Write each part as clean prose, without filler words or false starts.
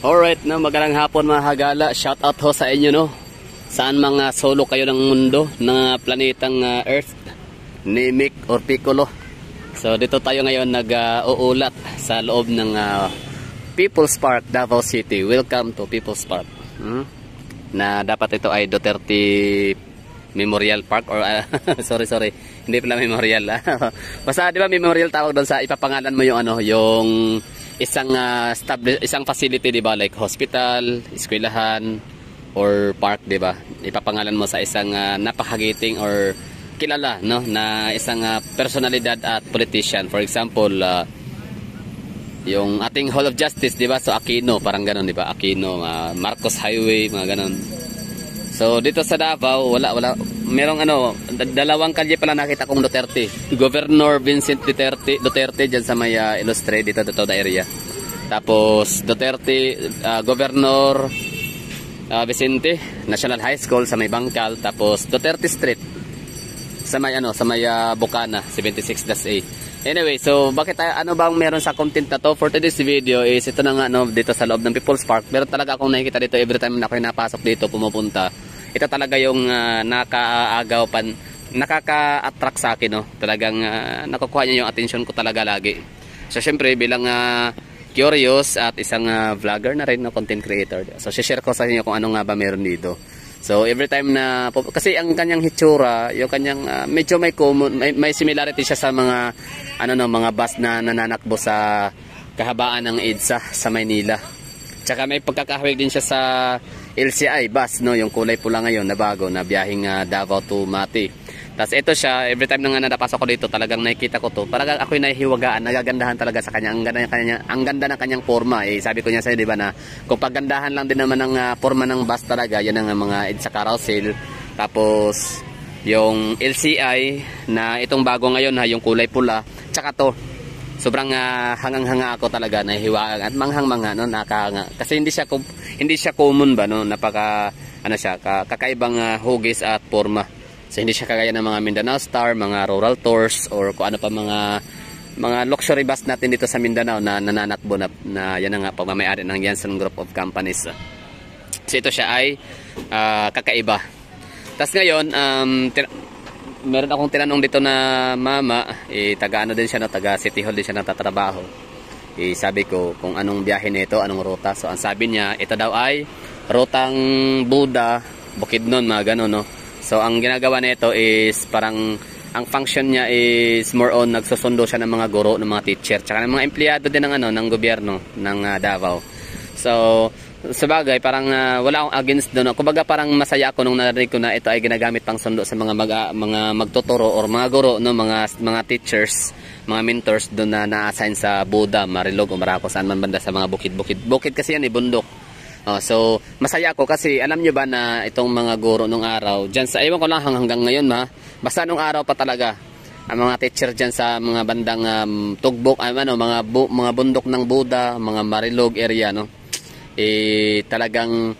Alright, no, magandang hapon mga hagala. Shout out ho sa inyo, no. Saan mga solo kayo ng mundo, ng planetang Earth, Nimic or Piccolo. So dito tayo ngayon nag-uulat sa loob ng People's Park, Davao City. Welcome to People's Park. Na dapat ito ay Duterte Memorial Park or sorry, hindi pala memorial. Basta 'di ba memorial tawag doon sa ipapangalan mo yung yung isang facility, 'di ba, like hospital, eskwelahan or park, 'di ba? Ipapangalan mo sa isang napakagiting or kilala, no, na isang personalidad at politician. For example, yung ating Hall of Justice, 'di ba? So Aquino, parang ganoon, 'di ba? Aquino, Marcos Highway, mga ganoon. So dito sa Davao, wala merong dalawang kalye pala nakita kong Duterte. Governor Vincent Duterte diyan sa may Ilustre dito na area. Tapos Duterte Governor Vicente National High School sa may Bangkal, tapos Duterte Street sa may Bukana 76-A. Anyway, so bakit bang meron sa content na to for today's video is ito na nga dito sa loob ng People's Park. Meron talaga akong nakikita dito every time na ako napasok dito, pumupunta. Ito talaga yung nakaka-attract sa akin, no. Talagang nakukuha niya yung attention ko talaga lagi. So syempre bilang curious at isang vlogger na rin, no, content creator. So share ko sa inyo kung ano nga ba meron dito. So every time na kasi ang kanyang hitsura, yung kanyang medyo may similarity siya sa mga mga bus na nananakbo sa kahabaan ng EDSA sa Maynila. Tsaka may pagkakahawig din siya sa LCI bus, no, yung kulay pula ngayon na bago na biyaheng Davao to Mati. Tapos ito siya, every time na napasok ko dito, talagang nakikita ko to. Parang ako'y nahihiwagaan, nagagandahan talaga sa kanya. Ang ganda ng kanyang forma. Sabi ko niya sa'yo, di ba, na kung paggandahan lang din naman ng forma ng bus talaga, yan ang mga EDSA carousel. Tapos yung LCI na itong bago ngayon, yung kulay pula. Tsaka to, sobrang hangang-hanga ako talaga, nahihiwagaan at manghang-mangha, no, nakahanga. Kasi hindi siya common ba, no, napaka kakaibang hugis at forma. So hindi siya kagaya ng mga Mindanao Star, mga rural tours or kung ano pa mga luxury bus natin dito sa Mindanao na nananakbo na yan nga pagmamayari ng Yansan Group of Companies. So ito siya ay kakaiba. Tapos ngayon meron akong tinanong dito na mama, taga din siya, no, taga City Hall din siya natatrabaho. Sabi ko kung anong biyahe nito, anong ruta. So ang sabi niya, ito daw ay rutang Buda, Bukidnon, mga gano'n, no. So ang ginagawa nito is parang ang function niya is more on nagsusundo siya ng mga guro, ng mga teacher, tsaka ng mga empleyado din ng gobyerno ng Davao. So sabagay, parang wala akong against doon. Kumbaga parang masaya ako nung narinig ko na ito ay ginagamit pang sundo sa mga magtuturo or mga guro, no, mga teachers, mga mentors doon na na-assign sa Buda, Marilog o Maracos, saan man banda sa mga bukid kasi yan, bundok. So masaya ako kasi alam nyo ba na itong mga guro nung araw dyan sa, ewan ko lang hanggang ngayon, basta nung araw pa talaga, ang mga teacher dyan sa mga bandang tugbok, mga bundok ng Buda, mga Marilog area, no, talagang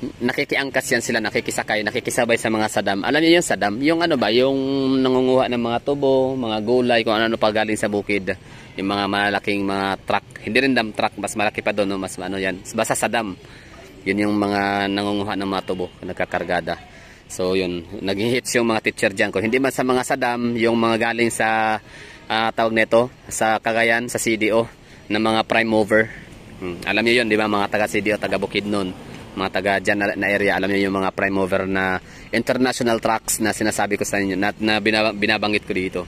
nakikiangkas yan sila, nakikisakay, nakikisabay sa mga sadam. Alam niyo yung sadam, yung yung nangunguha ng mga tubo, mga gulay, kung ano pa galing sa bukid, yung mga malaking mga truck, hindi rin dump truck, mas malaki pa doon, no? Mas yan, basta sadam, yun yung mga nangunguha ng mga tubo, nagkakargada. So yun, nag-hits yung mga teacher dyan. Kung hindi man sa mga sadam, yung mga galing sa tawag nito, sa Cagayan, sa CDO, na mga prime mover. Alam niyo yun, di ba, mga taga CDO, taga Bukidnon, mga taga dyan na area, alam niyo yung mga prime mover na international trucks na sinasabi ko sa inyo, na binabanggit ko dito.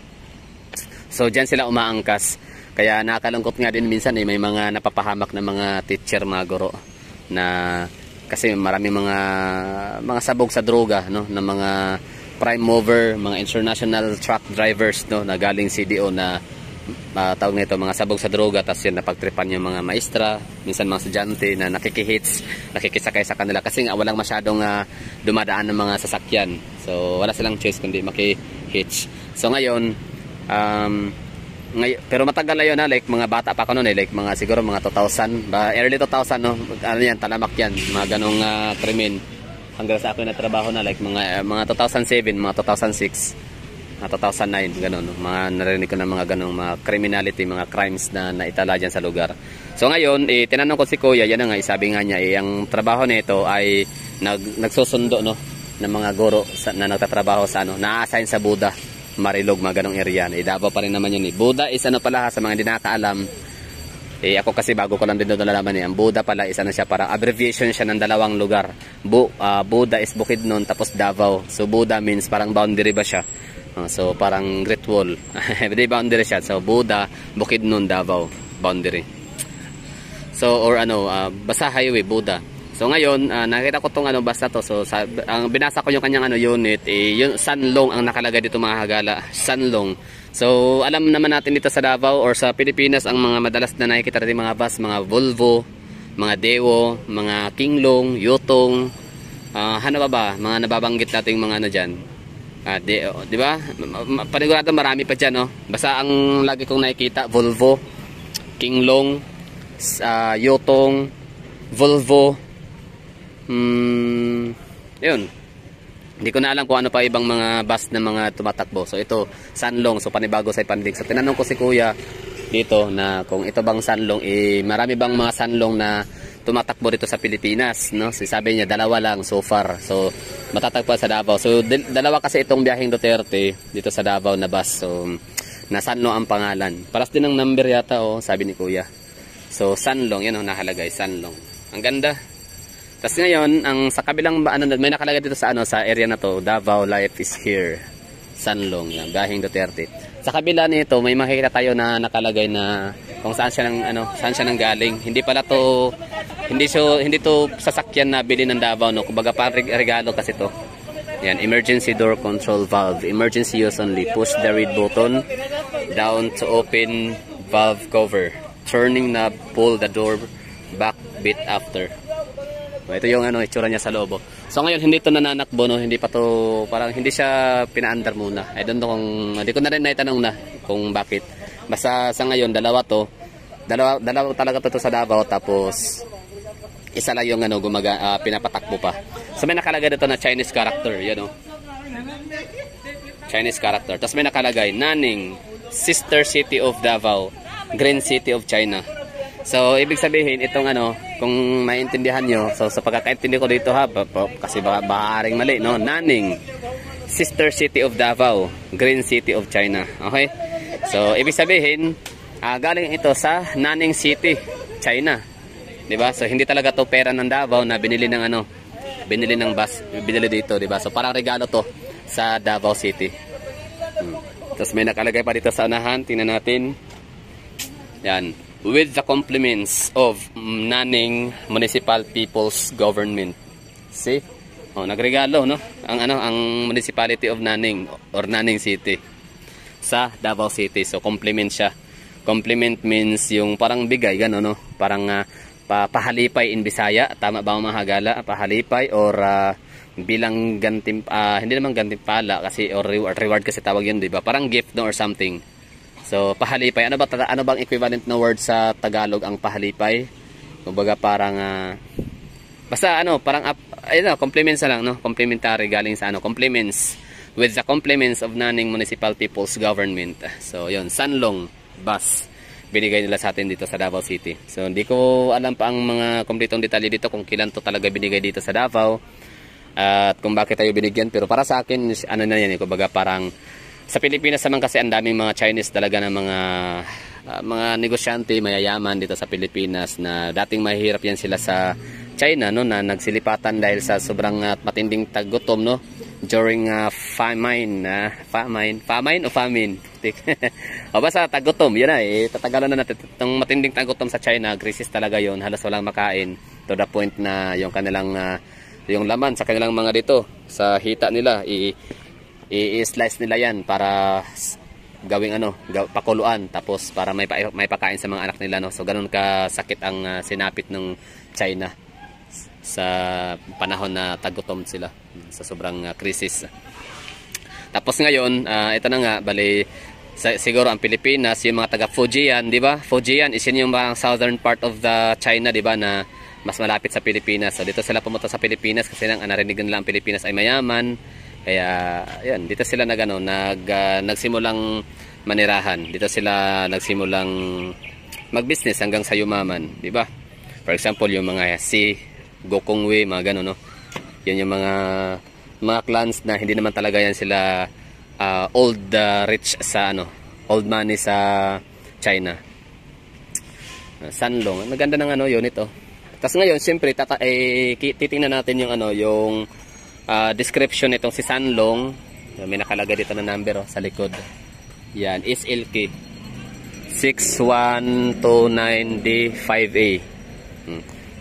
So dyan sila umaangkas. Kaya nakakalungkot nga din minsan, may mga napapahamak na mga teacher, mga guro, na kasi marami mga sabog sa droga, no, na mga prime mover, mga international truck drivers, no, na galing CDO na tawag nito, mga sabog sa droga, tapos yun napagtripan yung mga maestra, minsan mga estudyante na nakikihits, nakikisakay sa kanila kasi nga walang masyadong dumadaan ng mga sasakyan. So wala silang choice kundi makihits. So ngayon pero matagal na yun, like mga bata pa ako noon, like mga siguro mga 2000, early 2000, no, yan, talamak yan, mga ganong krimen hanggang sa ako na trabaho na like mga 2007, mga 2006. 2009, ganun. Mga narinig ko ng mga ganung mga criminality, mga crimes na naitala dyan sa lugar. So ngayon, tinanong ko si Kuya, yan na nga, sabi nga niya, ang trabaho nito ay nagsusundo, no, ng mga guro na nagtatrabaho sa na-assign sa Buda, Marilog, mga ganong area. Davao pa rin naman yun. Buda is pala sa mga hindi nakakaalam. Ako kasi bago ko lang din doon nalalaman ang Buda pala is siya, parang abbreviation siya ng dalawang lugar. Buda is Bukidnon, tapos Davao. So Buda means parang boundary ba siya. So parang Great Wall. Every boundary siya. So Buda, Bukidnon, Davao, boundary. So or basta highway, Buda. So ngayon, nakita ko tong basta to. So ang binasa ko yung kanyang unit, yung Sanlong ang nakalagay dito mga hagala. Sanlong. So alam naman natin dito sa Davao or sa Pilipinas ang mga madalas na nakikita natin mga bus, mga Volvo, mga Dewo, mga Kinglong, Yutong, ano ba, mga nababanggit nating mga diyan. Di ba? Panigurado marami pa diyan, no. Basta ang lagi kong nakikita Volvo, Kinglong, Yutong, Volvo. Yun. Hindi ko na alam kung ano pa ibang mga bus na mga tumatakbo. So ito, Sanlong. So panibago sa pandig. So tinanong ko si Kuya dito na kung ito bang Sanlong, marami bang mga Sanlong na tumatakbo dito sa Pilipinas, no? So, sabi niya dalawa lang so far. So matatagpuan sa Davao. So dalawa kasi itong biyaheng Duterte dito sa Davao na bus. So na Sanlong ang pangalan. Paras din ng number yata, sabi ni Kuya. So Sanlong, yan nakalagay, Sanlong. Ang ganda. Tapos ngayon, sa kabilang may nakalagay dito sa sa area na to, Davao Life is Here. Sanlong, yan, biyaheng Duterte. Sa kabila nito, may makikita tayo na nakalagay na kung saan siya nanggaling. Hindi pala to hindi to sasakyan na bili ng Davao, no. Kumbaga parang regalo kasi to. Yan, emergency door control valve, emergency use only. Push the red button down to open valve cover. Turning knob, pull the door back bit after. Ito yung itsura niya sa loob. So ngayon hindi to nananakbo, no, hindi pa to, parang hindi siya pinaandar muna. I don't know hindi ko na rin naitanong na kung bakit. Basta sa ngayon dalawa talaga to sa Davao, tapos isa lang yung pinapatakbo pa. So may nakalagay dito na Chinese character, yan Chinese character. Tapos may nakalagay Nanning, sister city of Davao, Green City of China. So, ibig sabihin, itong kung maintindihan nyo, so sa pagkakaintindi ko dito kasi baka mali, no? Nanning, sister city of Davao, Green City of China. Okay? So, ibig sabihin, galing ito sa Nanning City, China. Diba? So, hindi talaga to pera ng Davao na binili ng binili ng bus, binili dito, diba? So, parang regalo to sa Davao City. Tapos may nakalagay pa dito sa unahan, tingnan natin. Yan. With the compliments of Nanning Municipal People's Government. See? Nagregalo, no? Ang Municipality of Nanning or Nanning City sa Davao City. So compliment siya. Compliment means yung parang bigay, gano'n, no? Parang pahalipay in Bisaya. Tama ba mga hagala? Pahalipay or bilang hindi naman gantimpala kasi or reward kasi tawag yun, di ba? Parang gift, no, or something. So, pahalipay. Ano bang equivalent na word sa Tagalog ang pahalipay? Kumbaga parang basta parang compliments na lang, no? Complimentary galing sa compliments. With the compliments of Nanning Municipal People's Government. So, yun, Sanlong bus binigay nila sa atin dito sa Davao City. So, hindi ko alam pa ang mga kompletong detalye dito kung kailan to talaga binigay dito sa Davao at kung bakit tayo binigyan. Pero para sa akin, na yan, kumbaga parang sa Pilipinas naman kasi ang daming mga Chinese talaga na mga negosyante, mayayaman dito sa Pilipinas na dating mahirap yan sila sa China, no, na nagsilipatan dahil sa sobrang matinding taggutom, no, during famine o famine. O basta taggutom, yun na tatagalan na natin itong matinding taggutom sa China. Krisis talaga yon, halos walang makain to the point na yung kanilang yung laman sa kanilang mga dito sa hita nila i-slice nila yan para gawing pakuluan, tapos para may pakain sa mga anak nila, no. So ganun ka sakit ang sinapit ng China sa panahon na tagutom sila sa sobrang krisis. Tapos ngayon, ito na nga, bali siguro ang Pilipinas, yung mga taga Fujian, di ba? Fujian is yun yung mga southern part of the China, di ba, na mas malapit sa Pilipinas. So dito sila pumunta sa Pilipinas kasi nang narinig nila ang Pilipinas ay mayaman, Kaya ayan, dito sila nagsimulang manirahan. Dito sila nagsimulang mag-business hanggang sa yumaman, di ba? For example, yung mga si Gokongwei, mga gano'n, no? Yan yung mga clans na hindi naman talaga yan sila old rich sa old money sa China. Sanlong, maganda ng unit, oh. Tapos ngayon, siyempre titingnan natin yung yung description nitong si Sanlong. May nakalagay dito na number, oh, sa likod. Yan, is LK 6129D5A.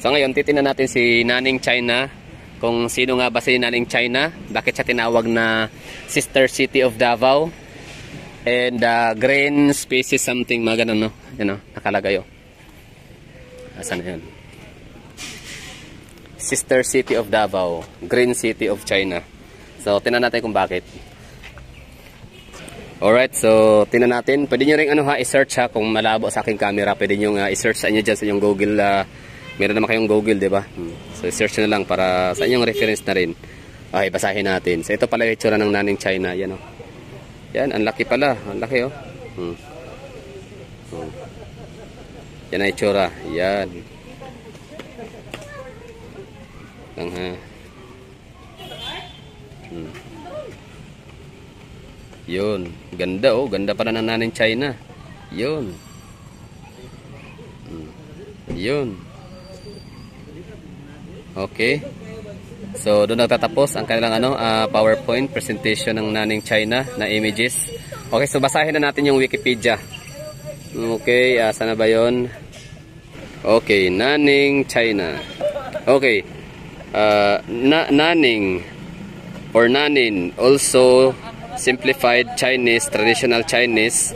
So ngayon, titingnan natin si Nanning China. Kung sino nga ba si Nanning China, bakit siya tinawag na Sister City of Davao, and green species something, mga ganun, no? Yan, no? Nakalagay, oh. Asan na yun? Sister City of Davao, Green City of China. So, tingnan natin kung bakit. Alright, so tingnan natin. Pwede nyo rin i-search kung malabo sa aking camera. Pwede nyo i-search sa inyo dyan sa inyong Google. Meron naman kayong Google, diba? So, i-search nyo na lang para sa inyong reference na rin. Okay, basahin natin. So, ito pala yung itsura ng Nanning China. Yan, oh. Yan, ang laki pala. Ang laki, oh. Yan ang itsura. Yan. Yun, ganda, oh, ganda pala ng Nanning China. Yun. Yun. Okay. So doon nagtatapos ang kanilang PowerPoint presentation ng Nanning China na images. Okay, so basahin na natin yung Wikipedia. Okay, saan na ba 'yon? Okay, Nanning China. Okay. Nanning or Nanin, also simplified Chinese, traditional Chinese,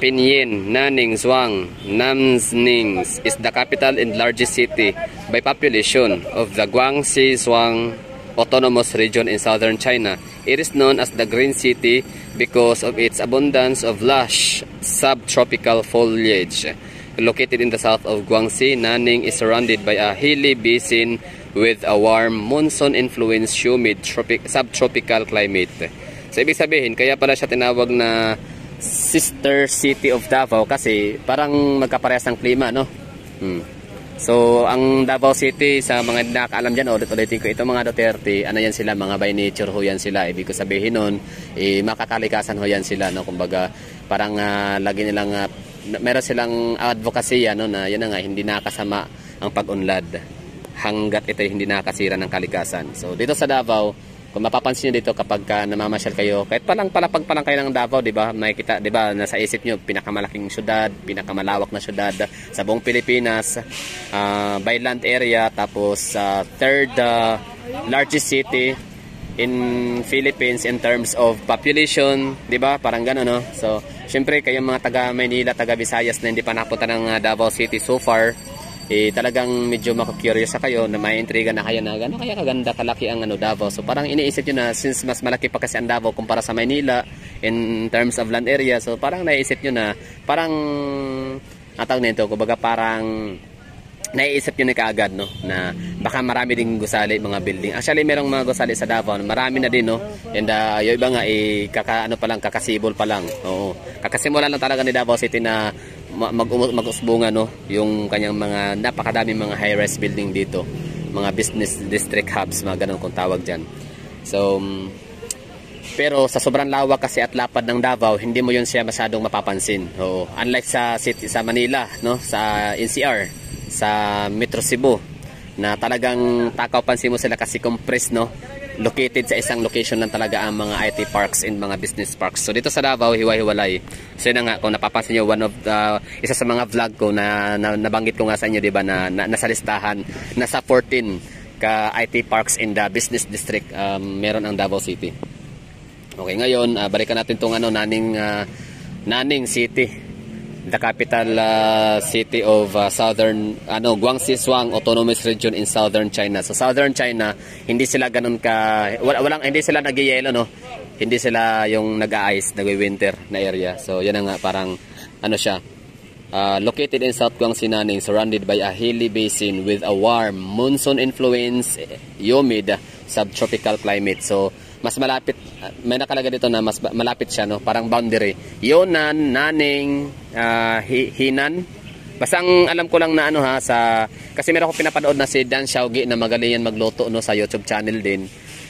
Pinyin, Nanning, Zhuang, Nanning is the capital and largest city by population of the Guangxi Zhuang Autonomous Region in southern China. It is known as the Green City because of its abundance of lush subtropical foliage. Located in the south of Guangxi, Nanning is surrounded by a hilly basin with a warm monsoon-influenced humid subtropical climate. So, ibig sabihin, kaya pala siya tinawag na Sister City of Davao kasi parang magkaparehas ng klima, no? So, ang Davao City, sa mga nakakaalam dyan, ulit-ulitin ko, ito mga Duterte, yan sila, mga by nature ho yan sila. Ibig ko sabihin nun, makakalikasan ho yan sila, no? Kumbaga, parang lagi nilang, meron silang advocacy, na yan nga, hindi nakasama ang pag-unlad hanggat ito hindi nakasira ng kalikasan. So, dito sa Davao, kung mapapansin nyo dito kapag namamasyal kayo, kahit palapag pa lang kayo ng Davao, di ba? Makikita, di ba, nasa isip nyo, pinakamalaking syudad, pinakamalawak na syudad sa buong Pilipinas, by land area, tapos third largest city in Philippines in terms of population, di ba? Parang gano'n, no? So, syempre, kayong mga taga Maynila, taga Visayas na hindi pa napunta ng Davao City so far, talagang medyo maka-curious sa kayo na may intriga na kayo na gano'n kaya kaganda kalaki ang Davao. So parang iniisip nyo na since mas malaki pa kasi ang Davao kumpara sa Maynila in terms of land area, so parang naisip nyo na parang atawag nito, kumbaga parang naiisip nyo na kaagad, no, na baka marami ding gusali, mga building. Actually merong mga gusali sa Davao, marami na din, no, and yung iba nga kakasibol pa lang. Oo, kakasimula lang talaga ni Davao City na mag-usbungan, no, yung kanyang mga napakadaming mga high-rise building dito, mga business district hubs, mga ganun kung tawag dyan. So pero sa sobrang lawak kasi at lapad ng Davao, hindi mo yun siya masyadong mapapansin. Oo, unlike sa city, sa Manila, no, sa NCR, sa Metro Cebu, na talagang takaw pansin mo sila kasi compressed, no, located sa isang location lang talaga ang mga IT parks and mga business parks. So dito sa Davao, hiwa-hiwalay. So yun nga, kung napapansin nyo, isa sa mga vlog ko na nabanggit ko nga sa inyo, diba, na nasa listahan, nasa 14 ka IT parks in the business district, meron ang Davao City. Okay, ngayon, balikan natin itong Nanning City, the capital city of southern Guangxi Zhuang Autonomous Region in southern China. So southern China, hindi sila ganun hindi sila nagyayelo, no. Hindi sila yung nag-a-ice, nag-winter na area. So yan nga, parang siya. Located in South Guangxi, Nanning, surrounded by a hilly basin with a warm monsoon influence, humid subtropical climate. So mas malapit, may nakalagay dito na mas malapit siya, no? Parang boundary. Yunnan, Nanning, Hinan. Basta ang alam ko lang na ano ha, kasi meron ko pinapanood na si Dan Xiaogi na magaling yan magluto, no, sa YouTube channel din.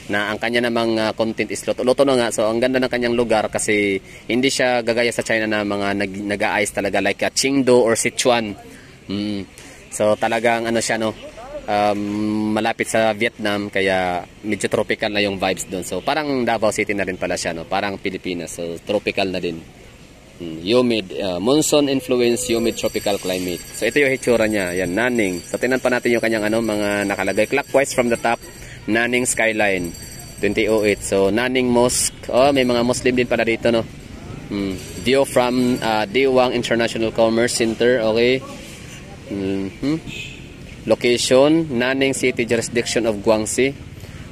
Na ang kanya namang content is luto. Luto na nga. So ang ganda ng kanyang lugar kasi hindi siya gagaya sa China na mga nag-aayos talaga like Qingdao or Sichuan. So talagang ano siya, no, malapit sa Vietnam kaya medyo tropical na yung vibes doon. So parang Davao City na rin pala siya, no, parang Pilipinas. So tropical na din. Humid, monsoon influence, humid tropical climate. So ito yung hitsura niya. Yan, Nanning. So tingnan pa natin yung kanyang ano, mga nakalagay clockwise from the top. Nanning skyline 2008. So Nanning Mosque. Oh, may mga Muslim din pala dito, no. View from Diwang International Commerce Center. Okay. Location Nanning City, jurisdiction of Guangxi.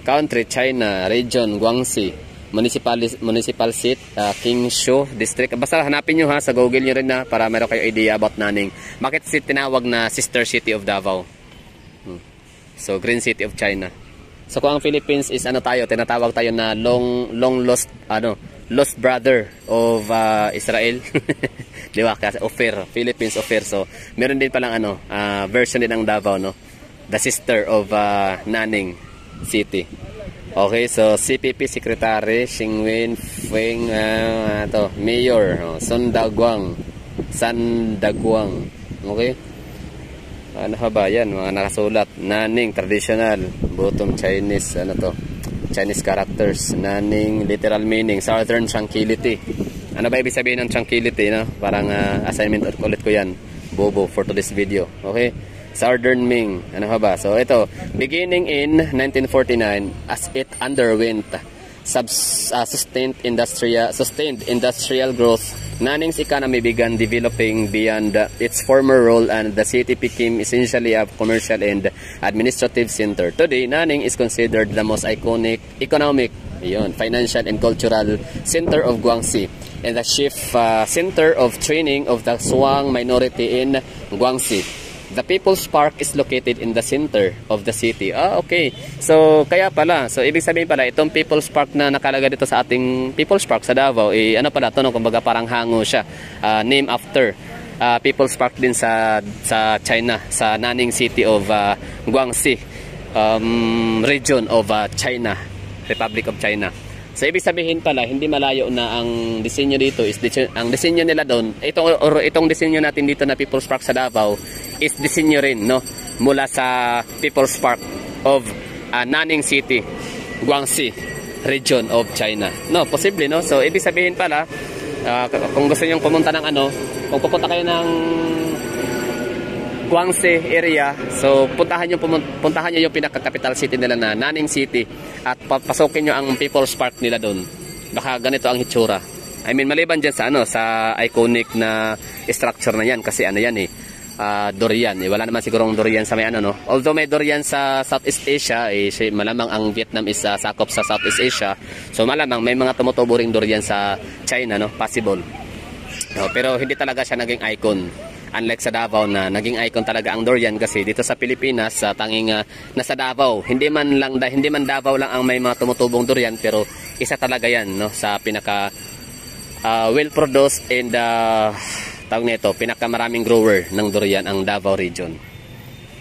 Country China, region Guangxi. Municipal seat, Qingshu District. Basta hanapin nyo ha, sa Google nyo rin na para meron kayo idea about Nanning. Bakit tinawag na sister city of Davao? So Green City of China. So kung ang Philippines is ano tayo, tinatawag tayo na long lost lost brother of Israel. Di ba? Kasi Ophir, Philippines Ophir. So meron din palang ano, version din ng Davao, no. The sister of Nanning City. Okay, so CPP Secretary Xingwen Feng, Mayor Sandagwang. Okay, ano ba yan, mga nakasulat. Nanning traditional, bottom Chinese, Chinese characters. Nanning literal meaning southern tranquility. Ano ba ibig sabihin ng tranquility, no? Parang assignment ulit ko yan, bobo, for today's video. Okay, Southern Ming. Ano ba? So ito, beginning in 1949 as it underwent sustained industrial growth, Nanning's economy began developing beyond its former role and the city became essentially a commercial and administrative center. Today, Nanning is considered the most iconic economic, financial and cultural center of Guangxi and the chief center of training of the Zhuang minority in Guangxi. The People's Park is located in the center of the city. Okay. So, kaya pala. So, ibig sabihin pala, itong People's Park na nakalagay dito sa ating People's Park sa Davao, ano pala ito, no? Kumbaga parang hango siya. Name after People's Park din sa China, sa Nanning City of Guangxi, region of China, Republic of China. So, ibig sabihin pala, hindi malayo na ang disenyo dito is, ang disenyo nila doon, itong disenyo natin dito na People's Park sa Davao, is disenyo rin, no? Mula sa People's Park of Nanning City, Guangxi, region of China. No, posible, no? So, ibig sabihin pala, kung gusto niyo pumunta ng kung pupunta kayo ng Guangxi area, so puntahan niyo yung pinaka-capital city nila na Nanning City at papasukin niyo ang People's Park nila doon. Baka ganito ang hitsura. I mean, maliban diyan sa iconic na structure na yan kasi yan durian. Wala naman sigurong durian sa may no. Although may durian sa Southeast Asia, malamang ang Vietnam is sakop sa Southeast Asia. So malamang may mga tumutubo ring durian sa China, no, possible. No, pero hindi talaga siya naging icon. Unlike sa Davao na naging icon talaga ang durian kasi dito sa Pilipinas tanging nasa Davao. Hindi man Davao lang ang may mga tumutubong durian, pero isa talaga 'yan, no, sa pinaka well produced and pinakamaraming grower ng durian ang Davao region.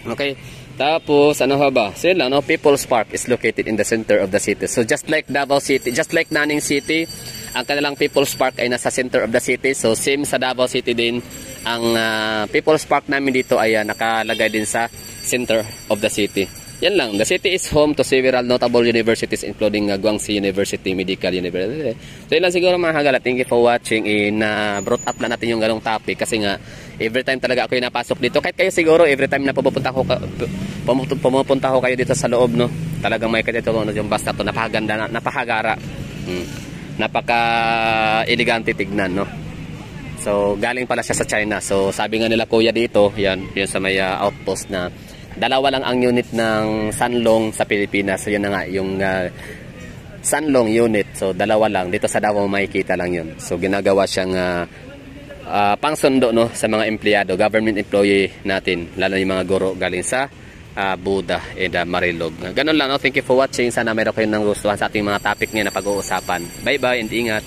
Okay? Tapos ano ba? Sila, no, People's Park is located in the center of the city. So just like Davao City, just like Nanning City, ang kanilang People's Park ay nasa center of the city. So same sa Davao City din, ang People's Park namin dito ay nakalagay din sa center of the city. Yan lang. The city is home to several notable universities including Guangxi University, Medical University. So yun lang siguro mga kagala. Thank you for watching. Brought up lang natin yung ganong topic kasi nga every time talaga ako yung napasok dito. Kahit kayo siguro every time na pumupunta ko kayo dito sa loob, no, talagang may kadito yung bus na to. Napakaganda, napakagara. Napaka-elegante tignan, no. So galing pala siya sa China. So sabi nga nila kuya dito, yun sa may outpost na dalawa lang ang unit ng Sanlong sa Pilipinas. So yun na nga, yung Sanlong unit. So dalawa lang. Dito sa Davao makikita lang yun. So ginagawa siyang pangsundo, no, sa mga empleyado, government employee natin. Lalo yung mga guro galing sa Buda and Marilog. Ganun lang, no? Thank you for watching. Sana meron kayong nang gustuhan sa ating mga topic ngayon na pag-uusapan. Bye bye and ingat.